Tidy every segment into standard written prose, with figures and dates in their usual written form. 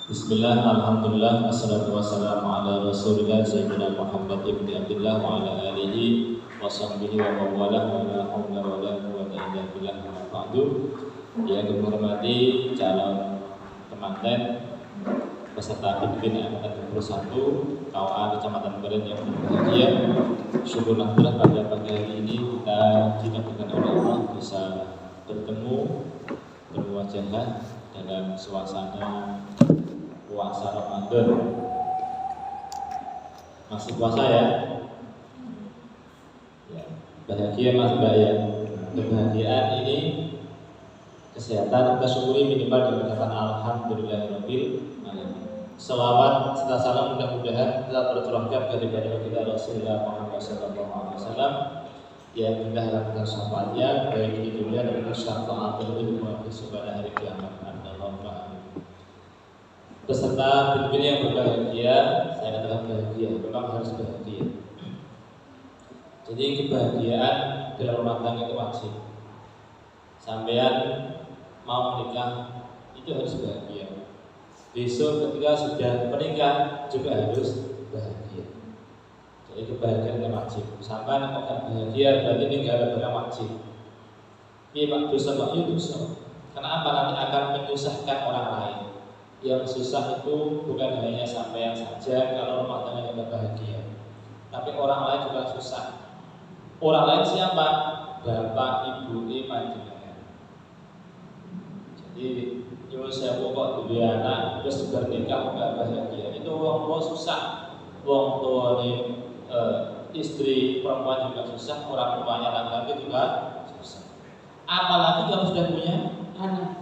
Bismillah, alhamdulillah, wassalatu wassalamu ala rasulillah Sayyidina Muhammad ibn Abdullah wa ala alihi wa sahbihi wa mawalah wa la hawla wa la quwwata illa billah wa ba'du. Yang dihormati calon temanten peserta pimpin angkatan 21 KUA Kecamatan Beren yang berbahagia. Syukur alhamdulillah pada pagi hari ini kita dikabulkan oleh Allah bisa bertemu berwajah dalam suasana puasa Ramadan. Masih puasa ya? Ya, bahagia Mas Mbak ya. Kebahagiaan ini kesehatan kita syukuri minimal dengan kata alhamdulillahirabbil alamin. Selawat serta salam mudah-mudahan kita tercurahkan daripada kita Rasulullah Muhammad SAW yang kita harapkan syafaatnya baik di dunia dan syafaat di hari kiamat. Peserta pimpin yang berbahagia, saya katakan bahagia, memang harus bahagia. Jadi kebahagiaan dalam rumah tangga itu wajib. Sampean mau menikah itu harus bahagia. Besok ketika sudah menikah juga harus bahagia. Jadi kebahagiaan itu wajib. Sampai kok gak bahagia berarti tinggal barang wajib. Iya Pak, dosa Pak, itu dosa. Karena apa? Nanti akan menyusahkan orang lain. Yang susah itu bukan hanya sampean saja kalau rumah tangga tidak bahagia, tapi orang lain juga susah. Orang lain siapa? Bapak, ibu, panjenengan. Jadi nyuwun sewu kok duwe anak terus bernikah enggak bahagia. Itu wong tua susah. Wong tua istri perempuan juga susah, orang tuanya laki-laki juga susah. Apalagi kalau sudah punya anak,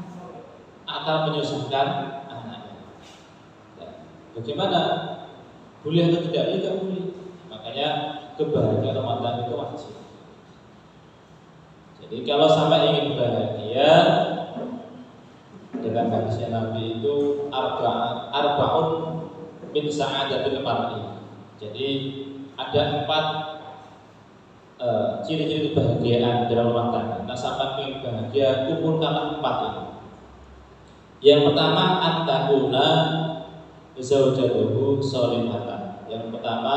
akan menyusahkan. Bagaimana? Boleh atau tidak? Tidak boleh. Makanya kebahagiaan rumah tangga itu wajib. Jadi kalau sampai ingin bahagia dengan hadisnya Nabi itu arba'un min sa'adatil mar'i. Jadi ada 4 ciri-ciri kebahagiaan dalam rumah tangga. Nah, sampai ingin bahagia kumpulkanlah 4 ini. Yang pertama antakuna zaujatuhu sholihatan. Yang pertama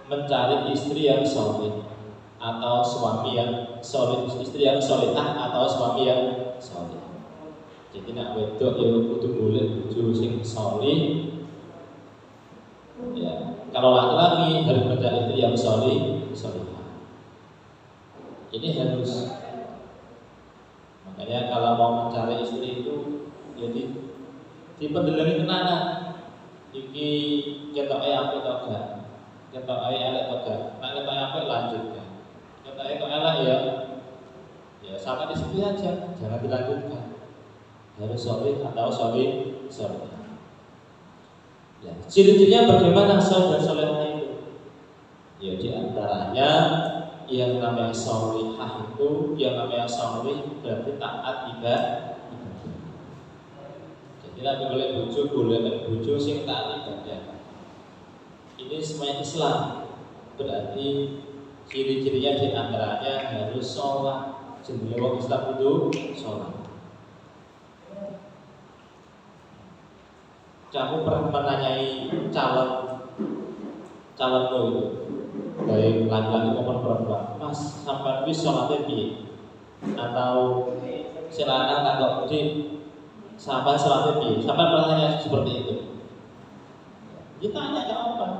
mencari istri yang sholih atau suami yang sholih, istri yang sholihah atau suami yang sholih. Jadi nak wedok ya kudu golek bojo sing sholih. Ya, kalau laki-laki harus mencari istri yang sholih, sholihah. Ini harus. Makanya kalau mau mencari istri itu jadi dipendelengi tenanan. Iki ketoke apik to gak? Ketoke elek to gak? Nek ketoke apik lanjutkan. Ketoke kok elek ya sampai di situ aja, jangan dilanjutkan. Harus sholih atau sholih. Ya, ciri-cirinya bagaimana sholih dan sholihah itu? Ya di antaranya yang namanya sholihah itu, yang namanya sholih berarti taat ibadah. Kita boleh bojo, boleh bojo sing taat ibadah. Ini semuanya Islam. Berarti ciri-cirinya di antaranya harus sholat. Jenenge wong Islam itu sholat. Kamu pernah menanyai calonmu itu, baik laki-laki maupun perempuan, Mas, sampai wis sholatnya piye? Atau silakan takok sahabat sholatnya piye? Sampai pertanyaan seperti itu. Kita tanya jawaban.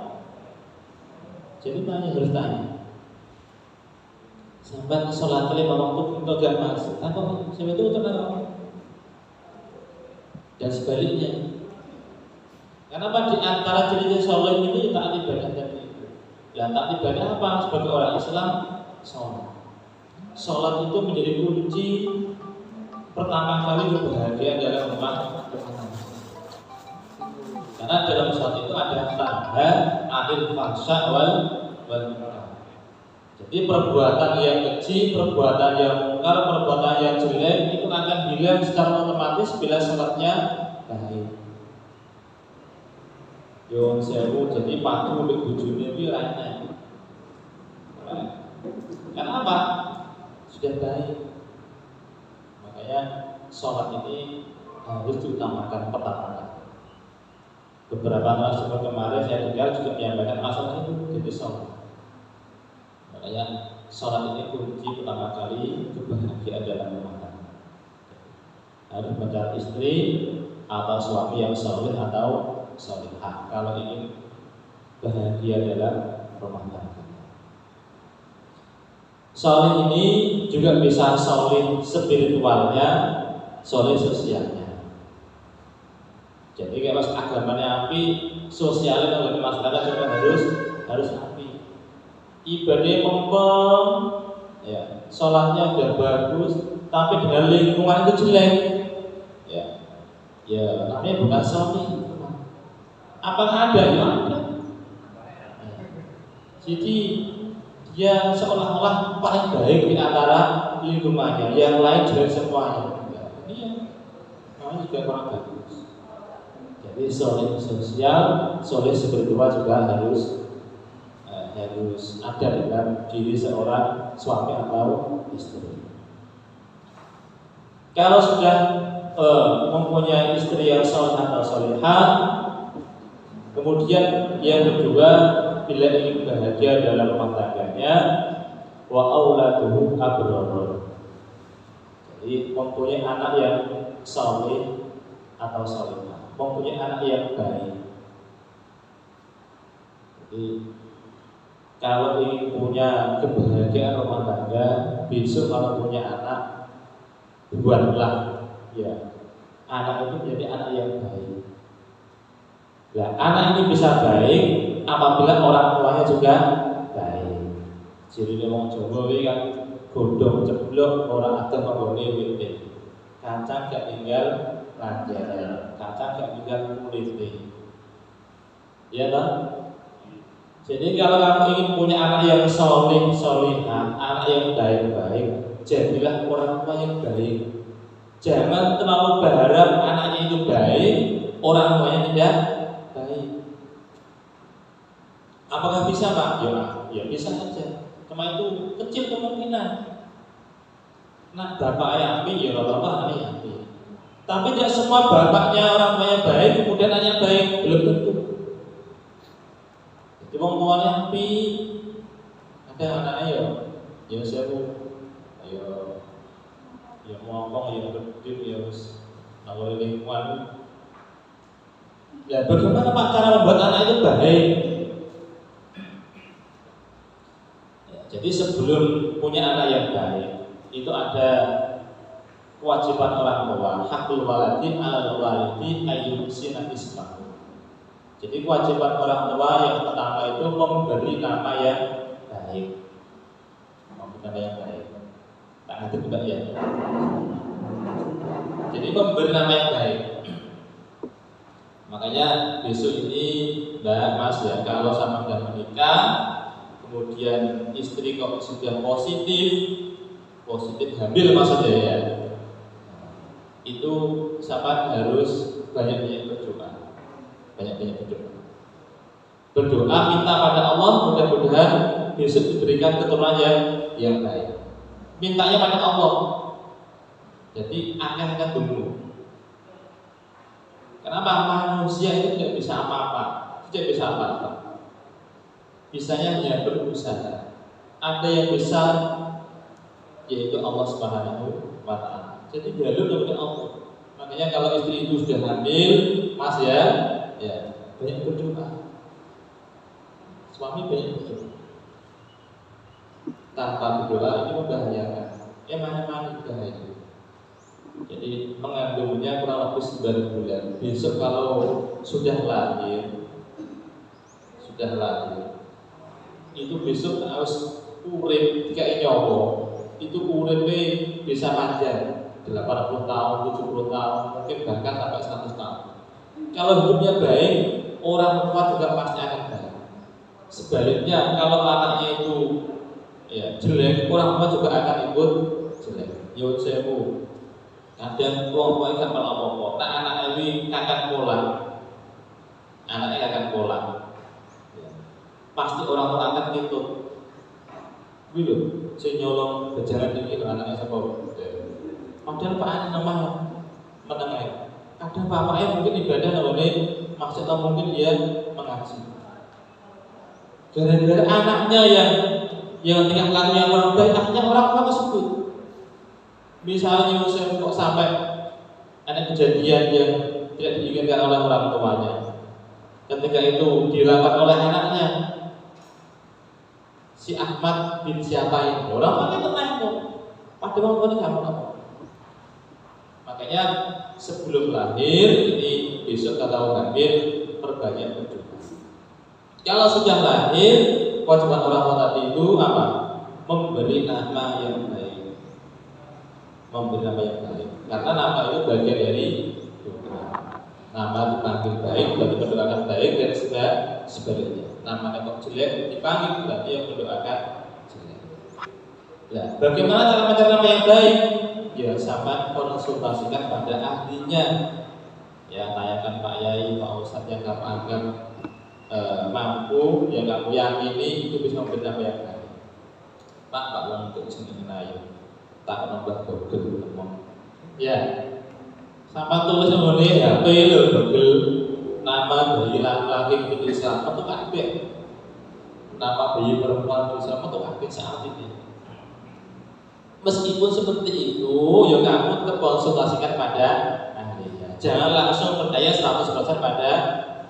Jadi tanya harus tanya. Sampai sholat 5 waktu untuk gak masuk. Takut siapa itu untuk apa? Dan sebaliknya. Kenapa di antara ciri sholat itu taat ibadah tadi itu? Dan taat ibadah apa? Sebagai orang Islam, sholat. Sholat itu menjadi kunci pertama kali kebahagiaan dalam rumah tangga. Karena dalam sholat itu ada tanda adil fahsya wal munkar. Jadi perbuatan yang keji, perbuatan yang mungkar, perbuatan yang jelek itu akan hilang secara otomatis bila sholatnya baik. Yo sewu jadi patuh oleh bujune iki ra enak. Kenapa? Sudah baik. Makanya sholat ini harus diutamakan pertama. Beberapa narasumber kemarin saya dengar juga menyampaikan masalah itu jadi sholat. Makanya sholat ini kunci pertama kali kebahagiaan dalam rumah tangga. Harus mencari istri atau suami yang soleh atau solehah kalau ingin bahagia dalam rumah tangga. Soleh ini juga bisa soleh spiritualnya, soleh sosialnya. Jadi kalau agamanya api, sosialnya oleh masyarakat juga harus api. Ibadahnya mempem, ya, sholatnya udah bagus, tapi dengan lingkungan itu jelek, ya, namanya bukan soleh. Apakah ada? Ya ada. Jadi dia seolah-olah paling baik di antara lingkungannya, yang lain jelek semuanya. Iya, namanya juga kurang bagus. Jadi soleh sosial, soleh spiritual juga harus ada dalam diri seorang suami atau istri. Kalau sudah mempunyai istri yang soleh atau solehah, kemudian yang kedua, bila ingin bahagia dalam rumah tangganya, wa auladuhu abrarun. Jadi mempunyai anak yang soleh atau solehah, mempunyai anak yang baik. Jadi kalau ingin punya kebahagiaan rumah tangga, besok kalau punya anak, buatlah ya anak itu menjadi anak yang baik. Nah, anak ini bisa baik apabila orang tuanya juga baik. Jadi wong Jawa iki kan godhong ceblok ora ada nggone wite. Kacang gak tinggal lanjane, kacang gak tinggal kulite. Ya toh? Jadi kalau kamu ingin punya anak yang soleh, solehah, anak yang baik-baik, jadilah orang tua yang baik. Jangan terlalu berharap anaknya itu baik, orang tuanya tidak baik. Apakah bisa, Pak? Ya bisa saja. Cuma itu kecil kemungkinan. Nah, bapaknya api, ya bapak api. Tapi tidak semua bapaknya orang tuanya baik, kemudian anaknya baik, belum tentu. Jadi ngomongnya api, ada anaknya ya saya ya ngomong ya berdiri ya kalau lingkungan. Ya bagaimana Pak cara membuat anak itu baik? Ya, jadi sebelum punya anak yang baik, itu ada kewajiban orang tua, hakul waladi ala walidi ayyuhsina ismahu. Jadi kewajiban orang tua yang pertama itu memberi nama yang baik. Memberi nama yang baik. Tak ada juga ya. Jadi memberi nama yang baik. Makanya besok ini Mbak Mas ya, kalau sama sudah menikah, kemudian istri kok sudah positif hamil maksudnya ya, itu sahabat harus banyak-banyak berdoa. Berdoa minta pada Allah mudah-mudahan besok diberikan keturunan yang baik. Mintanya pada Allah. Jadi akan dulu. Kenapa manusia itu tidak bisa apa-apa? Tidak bisa apa-apa. Bisanya hanya berusaha. Ada yang bisa, yaitu Allah Subhanahu wa Ta'ala. Jadi jalur dari Allah. Makanya kalau istri itu sudah hamil, Mas ya banyak berdoa. Suami banyak berdoa. Tanpa berdoa ini membahayakan. Mana bahaya. Jadi mengandungnya kurang lebih 9 bulan. Besok kalau sudah lahir, itu besok harus urip kayak nyowo. Itu uripnya bisa panjang 80 tahun, 70 tahun, mungkin bahkan sampai 100 tahun. Kalau hidupnya baik, orang tua juga pasti akan baik. Sebaliknya kalau anaknya itu jelek, orang tua juga akan ikut jelek. Yo sewu. Kadang wong tua gak apa-apa. Nah anak ini kakak pola. Anaknya akan pola. Pasti orang tua akan ngikut. Kuwi lho, sing nyolong bejaran iki lho anake sapa? Padahal Pak Ani nemah meneng ae. Kadang bapaknya mungkin ibadah boleh, maksudnya mungkin dia mengaji. Gara-gara anaknya yang tingkah laku yang kurang baik, akhirnya orang tersebut. Misalnya Yusuf kok sampai ada kejadian yang tidak diinginkan oleh orang tuanya. Ketika itu dilakukan oleh anaknya, si Ahmad bin siapa ini? Orang pakai tenang kok. Padahal orang nggak mau. Makanya sebelum lahir ini besok kalau hamil perbanyak berdoa. Kalau sudah lahir, kewajiban orang tua tadi itu apa? Memberi nama yang baik. Memberi nama yang baik. Karena nama itu bagian dari doa. Nama dipanggil baik, berarti mendoakan baik dan sebaliknya. Namanya kok jelek dipanggil berarti yang mendoakan jelek. Nah, bagaimana cara mencari nama yang baik? Ya sama konsultasikan pada ahlinya. Ya tanyakan Pak Yai, Pak Ustadz yang kamu anggap mampu, yang kamu yakini itu bisa memberi nama yang baik. Pak Wong untuk jenengan ayo. Tak nambah Google ngomong. Ya. Sama tulis ngene HP lho Google. Nama bayi laki-laki di Islam itu kabeh. Nama bayi perempuan di Islam itu kabeh saat ini. Meskipun seperti itu, ya kamu tetap konsultasikan pada ahlinya. Jangan langsung percaya 100% pada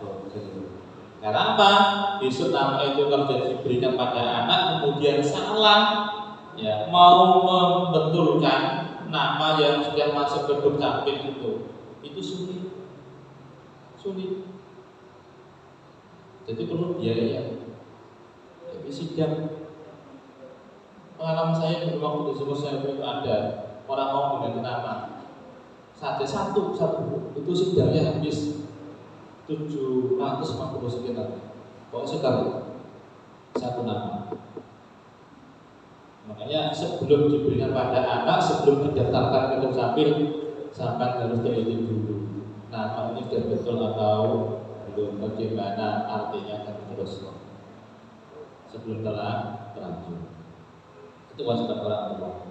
Google. Karena apa? Besok nama itu kalau diberikan pada anak kemudian salah, ya mau membetulkan nama yang sudah masuk ke dukcapil itu sulit. Jadi perlu biaya. Jadi sidang. Pengalaman saya dulu waktu di Solo saya itu ada orang mau mengganti nama satu itu sidangnya habis 750 sekitar. Pokoknya sekali satu nama. Makanya sebelum diberikan pada anak, sebelum didaftarkan ke dukcapil, sampai harus teliti dulu. Nama ini sudah betul atau belum, bagaimana artinya dan terus sebelum terlanjur. Itu wajiban orang tua.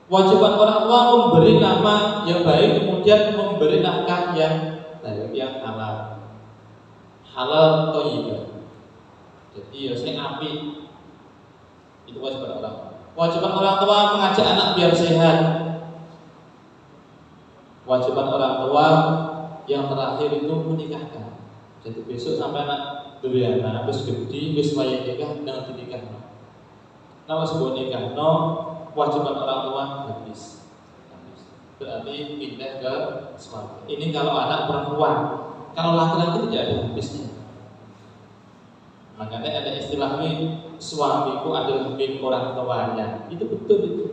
Wajiban orang tua memberi nama yang baik, kemudian memberi nafkah yang baik, yang halal thayyibah. Jadi ya sing apik. Itu wajiban orang tua. Wajiban orang tua mengajak anak biar sehat. Wajiban orang tua yang terakhir itu menikahkan. Jadi besok sampai anak duriana, habis gede, habis wayang nikah, dengan dinikah. Nama sebuah nikah, wajiban orang tua habis. Berarti pindah ke suami. Ini kalau anak perempuan, kalau laki-laki tidak ada habisnya. Makanya ada istilah ini, suamiku adalah milik orang tuanya. Itu betul itu.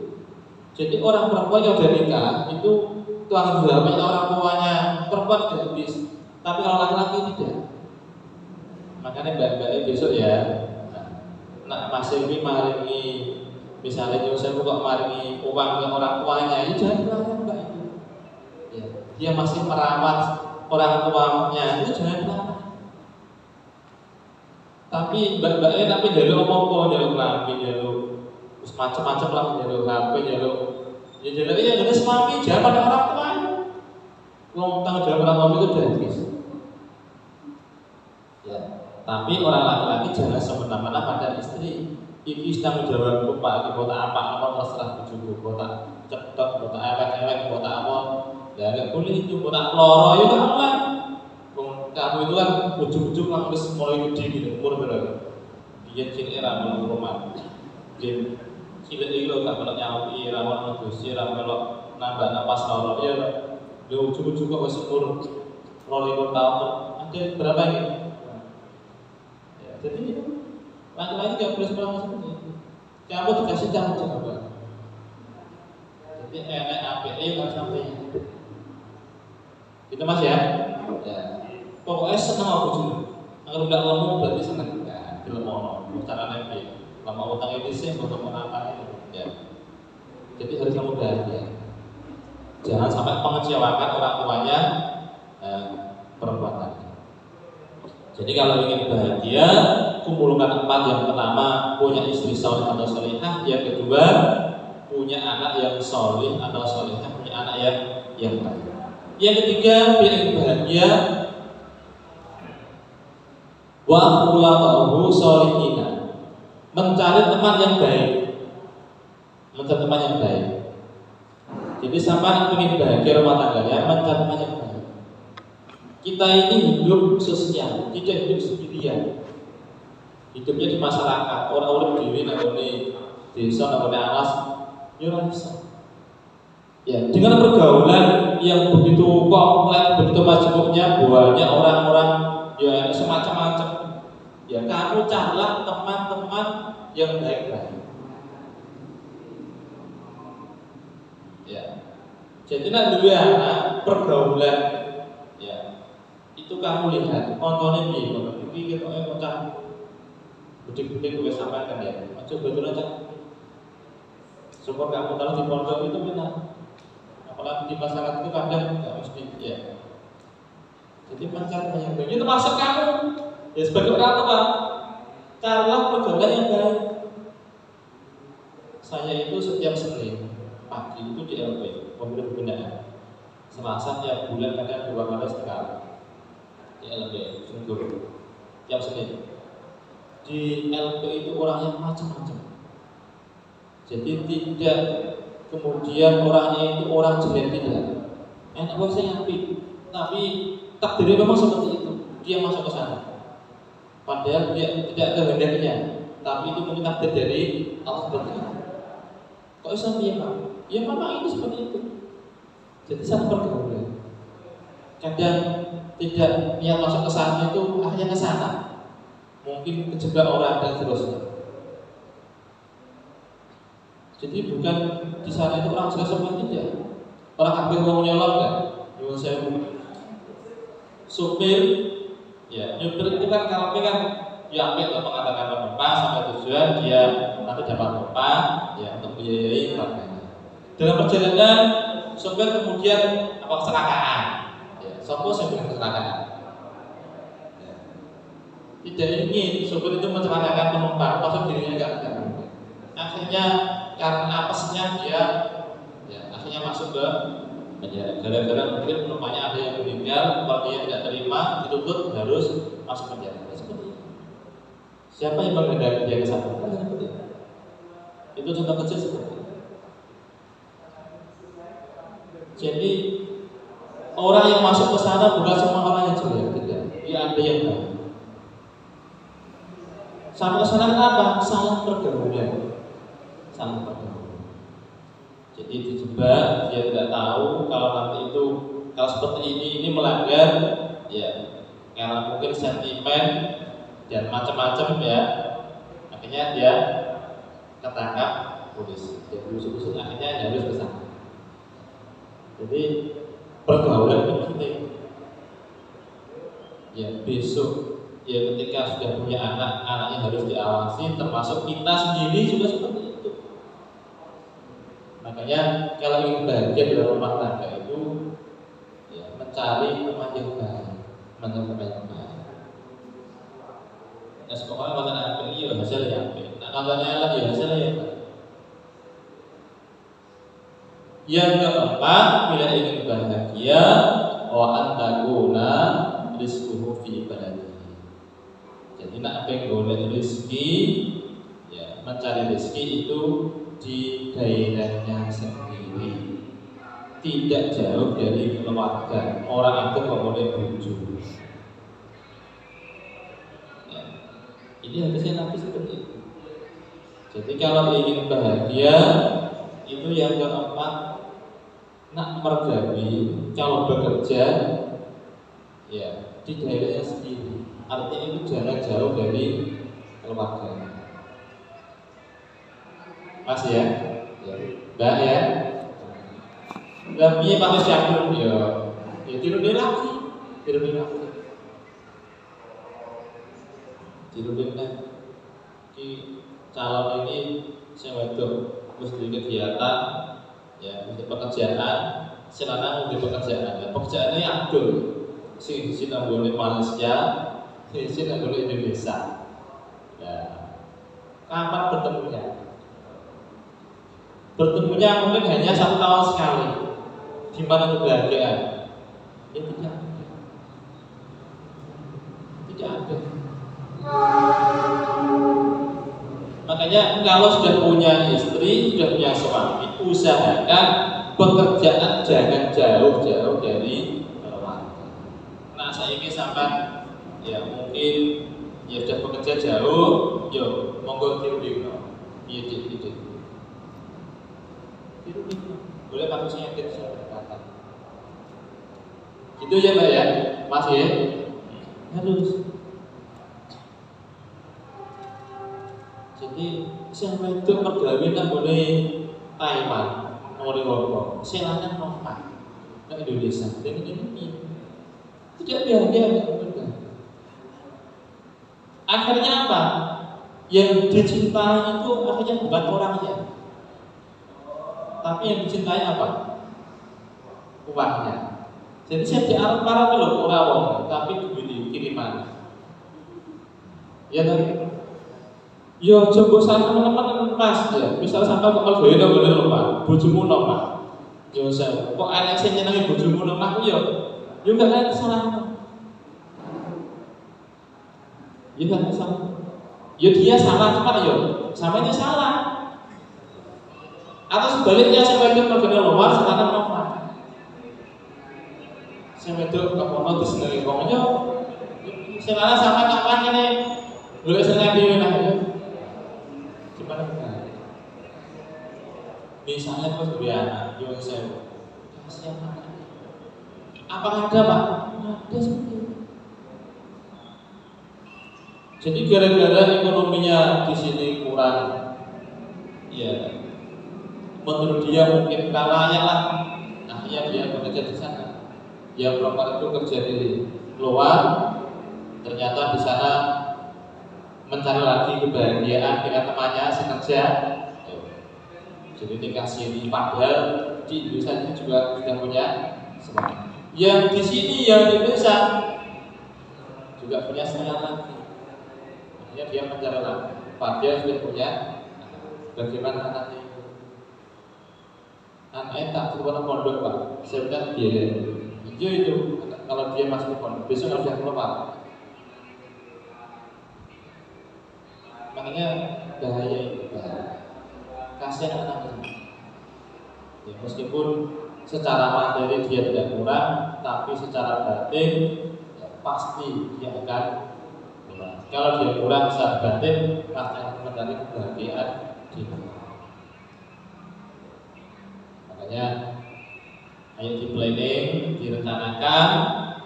Jadi orang perempuan yang sudah nikah itu tuang jawabnya orang tuanya, perempuan tidak habis. Tapi kalau laki-laki tidak. Makanya mbak-mbak besok ya. Nak masih ini maringi, misalnya Yosef kok maringi uang ke orang tuanya, ya jangan dilarang mbak itu. Ya, dia masih merawat orang tuanya, itu jangan dilarang. Tapi mbak-mbaknya tapi jalur apa-apa, jalur lampi, jalur macam-macam lah, jalur HP, jalur ya jalurnya jadi suami, jangan pada orang tuanya. Wong tanggung jawab orang tua itu udah habis. Ya. Tapi orang laki-laki jangan semena-mena pada istri. Iki tanggung jawabku Pak, iki kota apa terserah bojoku, kota cetok, kota elek-elek, kota apa. Ya enggak boleh itu, kota loro ya Allah. Kamu itu kan ujung-ujung kan harus mulai gede gitu, umur berapa? Dia cilik era melok rumah. Dia cilik itu gak melok nyauti, ra melok dosi, ra melok nambah napas loro ya. Dia ujung-ujung kok wis umur 22 tahun. Ada berapa ini? Jadi laki-laki gak boleh sekolah seperti itu. Kamu dikasih tanggung jawab. Jadi enak APE gak sampai. Itu mas ya. Pokoknya senang aku juga. Kalau udah ngomong berarti senang. Ya, film mono. Cara nabi. Lama utang ini sih untuk apa ya. Jadi harus kamu bahagia. Jangan sampai mengecewakan orang tuanya perempuan. Jadi kalau ingin bahagia, kumpulkan 4. Yang pertama, punya istri soleh atau solehah. Yang kedua, punya anak yang soleh atau solehah, punya anak yang baik. Yang ketiga, biar bahagia wa khulaqahu sholihina, mencari teman yang baik. Mencari teman yang baik. Jadi sampai ingin bahagia rumah tangganya, mencari teman yang baik. Kita ini hidup sosial, tidak hidup sendirian. Hidupnya di masyarakat, orang-orang dewi nangone desa nangone alas, ya ora bisa. Ya, dengan pergaulan yang begitu kompleks, begitu majemuknya, banyak orang-orang ya semacam-macam. Ya, kamu carilah teman-teman yang baik-baik. Ya, jadi nak dulu anak pergaulan, ya itu kamu lihat nontonnya nih, ini kita bocah budik-budik gue sampaikan ya, coba betul aja. Syukur kamu kalau di pondok itu benar. Apalagi di masyarakat itu kadang nggak mesti ya. Jadi mencari yang baik itu termasuk kamu. Ya sebagai orang tua, carilah pergaulan yang baik. Saya itu setiap Senin pagi itu di LP, mobil pembinaan. Selasa tiap bulan kadang 2 kali sekali di LP, Sunggur. Tiap Senin. Di LP itu orangnya macam-macam. Jadi tidak kemudian orangnya itu orang jelek, tidak. Enak banget saya apik, tapi takdirnya memang seperti itu. Dia masuk ke sana. Padahal dia tidak kehendaknya, tapi itu mungkin takdir dari Allah SWT. Kok bisa dia Pak? Ya memang itu seperti itu. Jadi sangat pergaulan. Kadang tidak niat masuk ke sana itu akhirnya ke sana. Mungkin kejebak orang dan seterusnya. Jadi bukan di sana itu orang jelas semua tidak. Orang ambil mau nyolong kan? Yang saya supir, ya nyupir itu kan kalau kan ya ambil untuk mengatakan penumpang sampai tujuan dia nanti dapat penumpang ya untuk biayai harganya. Dalam perjalanan supir kemudian apa kecelakaan? Ya, sopo supir kecelakaan. Ya. Tidak ingin supir itu mencelakakan penumpang, maksud dirinya enggak. Akhirnya karena apesnya dia ya, akhirnya masuk ke penjara. Gara-gara mungkin penumpangnya ada yang meninggal, kalau dia tidak terima dituntut harus masuk penjara. Seperti itu. Siapa yang menghendaki dia ke sana? Seperti itu. Itu contoh kecil seperti itu. Jadi orang yang masuk ke sana bukan semua orang yang jelek, tidak. Dia ada yang baik. Sampai ke sana kenapa? Salah pergaulan. Salah pergaulan. Jadi dijebak, dia tidak tahu kalau nanti itu kalau seperti ini melanggar, ya karena mungkin sentimen dan macam-macam ya, akhirnya dia ketangkap polisi. Dia busuk-busuk akhirnya harus ke sana. Jadi pergaulan itu penting. Ya besok ya ketika sudah punya anak, anaknya harus diawasi, termasuk kita sendiri juga seperti itu. Makanya kalau ingin bahagia dalam rumah tangga itu ya, mencari teman yang baik, mencari teman yang baik. Nah, pokoknya kalau anak ya hasilnya yang baik. Nah, kalau anak ya hasilnya yang baik. Yang keempat, bila ingin bahagia, wa antakuna rizquhu fi baladihi. Jadi nak pengen golek rezeki, ya mencari rezeki itu di daerahnya sendiri, tidak jauh dari keluarga. Orang itu kok boleh bujuk. Ya. Ini harusnya Nabi seperti itu. Jadi kalau ingin bahagia, itu yang keempat, nak mergawi kalau bekerja, ya di daerahnya sendiri. Artinya itu jangan jauh dari keluarga. Mas ya, enggak ya. Tapi pakai siapun ya tidur di lagi, tidur di lagi. Tidur di lagi. Di calon ini saya itu mesti kegiatan, ya mesti pekerjaan, silakan untuk pekerjaan. Ya, pekerjaannya aktif. Sini boleh Malaysia, sini boleh Indonesia. Ya, kapan bertemunya? Bertemunya mungkin hanya 1 tahun sekali. Di mana kebahagiaan? Ya tidak ada. Tidak ada. Makanya kalau sudah punya istri, sudah punya suami, usahakan pekerjaan jangan jauh-jauh dari keluarga. Nah, saya ingin sampai ya mungkin ya sudah bekerja jauh, yo monggo tiru-tiru. Iya tiru-tiru. Tiru-tiru. Boleh pakai saya kata. Gitu ya Pak ya, Mas ya. Harus. Jadi siapa itu pergawin nang boleh Taiwan, boleh Hongkong, silahkan nompak ke Indonesia. Dan ini tidak bahagia. Akhirnya apa? Yang dicintai itu akhirnya bukan orangnya, tapi yang dicintai apa? Uangnya. Jadi saya di Arab loh orang, tapi duit kiriman. Ya tadi. Ya coba sama teman-teman Mas ya. Misal sampai ke Algoritma bener lho Pak. Bojomu no Pak. Ya saya. Kok anak sing nyenengi bojomu no Pak yo. Yo gak ada salah. Ya gak salah. Ya dia salah cuma yo. Samanya salah. Atau sebaliknya saya itu pergi luar sekarang no Pak. Saya itu kepono terus ngelih pokoknya. Sekarang sama kapan ini? Boleh sengaja di mana? Misalnya pas beli anak, yang saya kasih anak. Apakah ada Pak? Ada seperti itu. Jadi gara-gara ekonominya di sini kurang, ya menurut dia mungkin layak lah. Nah, yang dia bekerja di sana, yang perempuan itu kerja di luar, ternyata di sana mencari lagi kebahagiaan dengan temannya sekerja. Jadi dikasih padahal di Indonesia ini juga sudah punya semangat. Yang di sini yang di Indonesia juga punya semangat lagi. Akhirnya dia mencari lagi. Padahal sudah punya. Bagaimana anaknya itu? Anaknya tak keluar pondok Pak. Saya bilang biaya. Itu kalau dia masuk pondok besok harus keluar. Makanya bahaya itu. Kasihan anaknya. Ya, meskipun secara materi dia tidak kurang, tapi secara batin ya, pasti dia akan kurang. Kalau dia kurang secara batin, pasti akan mencari kebahagiaan di luar. Makanya ayo di planning, direncanakan,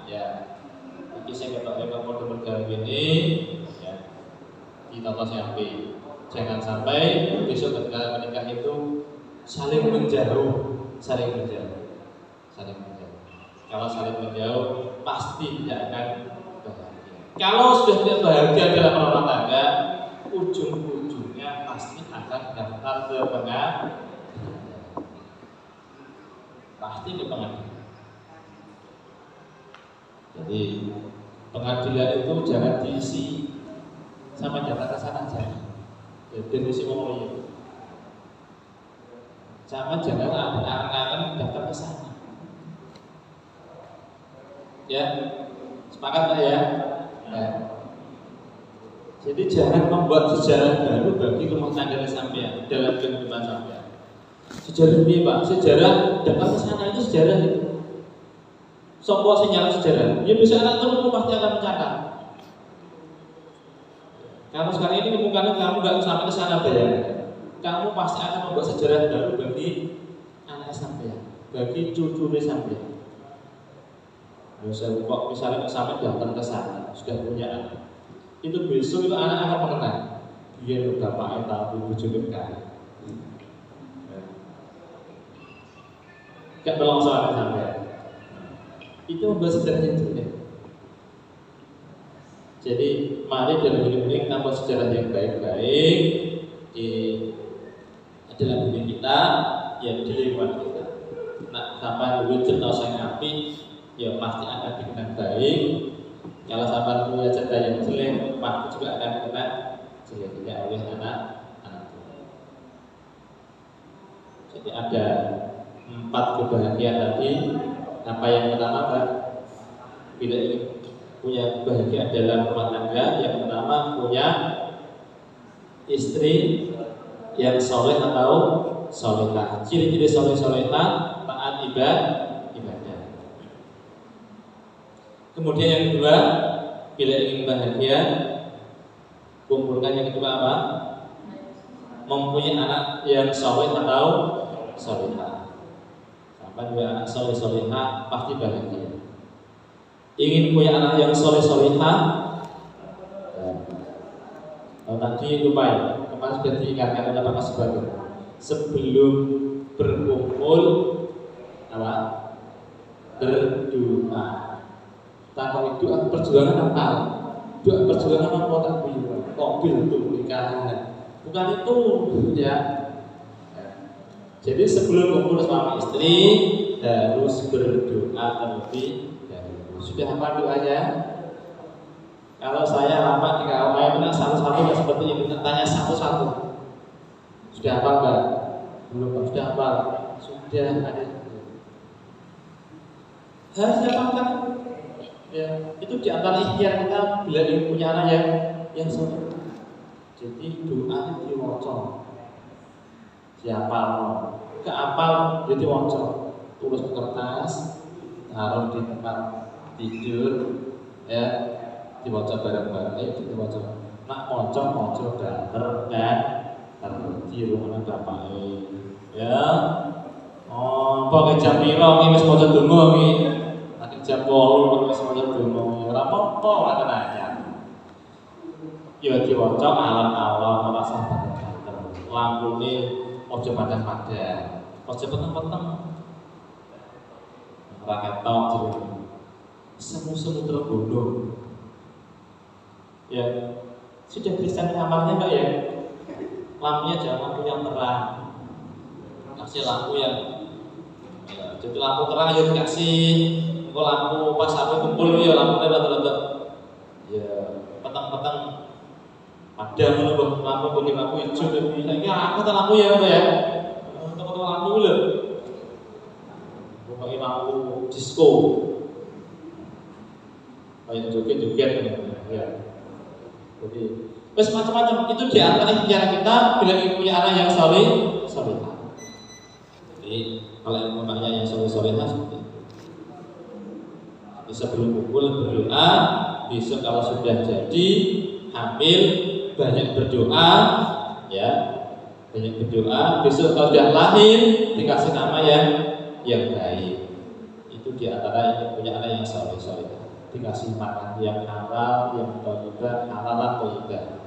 ya. Ini saya ketok kode bergabung ini, ya, di tata siapi. Jangan sampai besok ketika menikah itu saling menjauh. Kalau saling menjauh, pasti tidak akan bahagia. Kalau sudah tidak bahagia dalam rumah tangga, ujung-ujungnya pasti akan daftar ke pengadilan. Pasti ke pengadilan. Jadi pengadilan itu jangan diisi sama data kesana aja. Dan isi ngomong itu. Jangan ada angan-angan daftar ke sana. Ya, sepakat Pak ya? Ya. Jadi jangan membuat sejarah baru bagi rumah tangga sampean dalam kehidupan sampean. Sejarah ini Pak, sejarah daftar ke sana itu sejarah itu. Sopo sejarah sejarah. Ya bisa anak turun pasti akan mencatat. Kalau sekarang ini kemungkinan kamu nggak sampai ke sana bayangkan, kamu pasti akan membuat sejarah baru bagi anak sampean, bagi cucu sampean. Misalnya sampai datang ke sana sudah punya anak, itu besok itu anak akan mengenal dia bapaknya tahu bujuknya kaya. Gak tolong soal sampean. Itu membuat sejarah yang jelek. Jadi mari dalam hidup ini kita buat sejarah yang baik-baik di dalam diri kita, ya di lingkungan kita. Nah, sampai wujud dosa yang api, ya pasti akan dikenang baik. Kalau sampai punya cerita yang jelek, pasti juga akan dikenang jeleknya oleh anak-anak. Jadi ada 4 kebahagiaan tadi. Apa yang pertama Pak? bila ingin punya kebahagiaan dalam rumah tangga, yang pertama punya istri yang soleh atau solehah. Ciri-ciri solehah, taat ibadah. Kemudian yang kedua, bila ingin bahagia, kumpulkan yang kedua apa? Mempunyai anak yang soleh atau solehah. Sampai juga anak solehah pasti bahagia. Ingin punya anak yang solehah, tadi lupa ya, kemarin sudah diingatkan oleh Pak Sebagai sebelum berkumpul apa? Berdoa. Tanpa itu perjuangan apa? Doa perjuangan apa tak bisa? Mobil itu nikahan. Bukan itu ya. Jadi sebelum kumpul suami istri harus berdoa terlebih dahulu. Sudah apa doanya? Kalau saya lama di KUA menang satu-satu ya seperti ini, tanya satu-satu. Sudah apa enggak? Belum. Sudah apa? Sudah ada. Harus dapatkan. Ya, itu di antara ikhtiar kita bila ingin punya anak yang soleh. Jadi doa itu diwaca. Siapa mau? Keapal jadi waca. Tulis kertas, taruh di tempat tidur, ya, dibaca bareng-bareng, dibaca. Nak maca banter kan, terjadi rumah bapak ya. Oh, pakai jam piro iki wis maca donga iki. Nek jam 8 wis maca donga. Ora apa-apa ora nanya. Ya diwaca alam-alam ora usah banter. Lampune aja padang-padang. Aja peteng-peteng. Ora ketok jero. Semu-semu terbodoh. Ya, sudah bisa kamarnya Mbak ya. Lampunya jangan lampu yang terang. Kasih lampu yang ya, jadi lampu terang ya dikasih. Kalau lampu pas sampai kumpul ya lampunya rata-rata. Ya, petang-petang ada lampu kuning, lampu hijau dan ini aku tak lampu ya Mbak ya. Untuk lampu lho. Pakai lampu disco. Kayak joget-joget ya. Jadi, terus macam-macam itu di antara ikhtiar kita bila ingin punya anak yang soleh. Jadi, kalau yang anaknya yang soleh seperti itu. Jadi sebelum kumpul berdoa, besok kalau sudah jadi hamil banyak berdoa, ya, banyak berdoa. Besok kalau sudah lahir dikasih nama yang baik. Itu di antara yang punya anak yang soleh. Dikasih makan yang halal, yang thayyibah, halal thayyibah.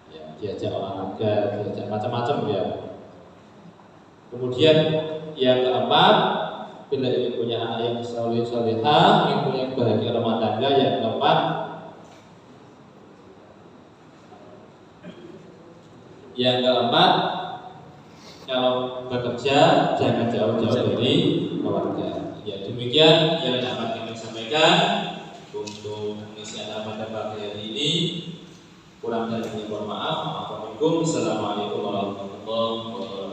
Ya, diajak olahraga, diajak macam-macam ya. Kemudian yang keempat, bila ingin punya anak yang soleh-solehah, ingin punya kebahagiaan rumah tangga, yang keempat, kalau bekerja jangan jauh-jauh dari keluarga. Ya demikian yang dapat kami sampaikan untuk mengisi acara pada pagi hari ini. Kurang dari ini mohon maaf. Assalamualaikum warahmatullahi wabarakatuh.